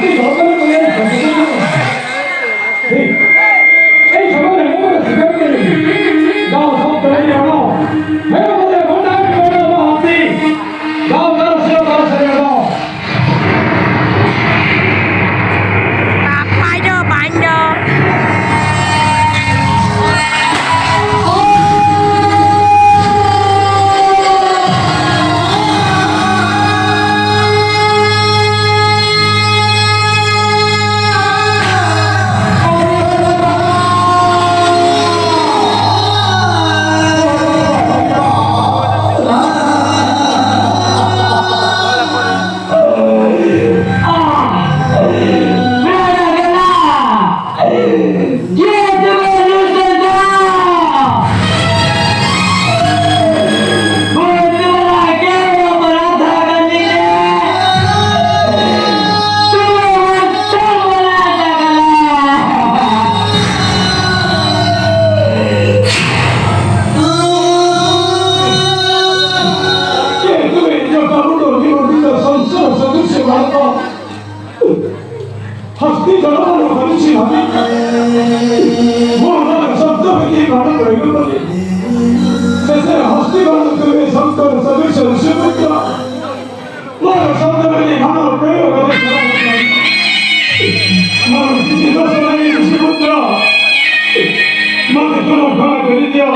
হস্তি ধর্মের বলে এই সময় আমরা স্বীকার করে দাও সব ধরে নাও হে বলে ঘন্টা করে হস্তি দাও দাও সেবা করো ছেড়ে দাও हस्ती जड़ों हंसी हमें वो हमारे शब्द में ये गाना पड़ेगा बोले जैसे हस्ती गाना तुम्हें शब्द सभी से उसे मिलता वो शब्द में ये गाना पड़ेगा बोले मानो किसी दोस्त ने ये किसी मिलता मानो तुम गाना कर दिया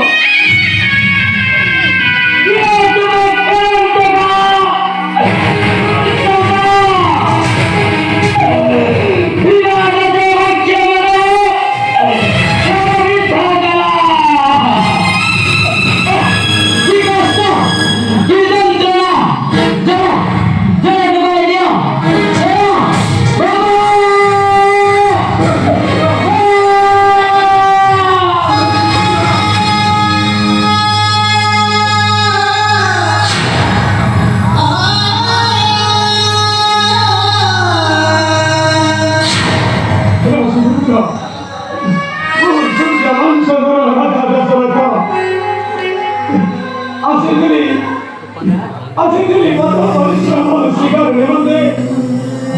Asikili mata ಪರಿಶ್ರಮ ಸ್ವೀಕಾರ ನಿಮ್ಮದೇ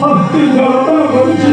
ಹತ್ತಿ ಜನ ಬದುಕಿ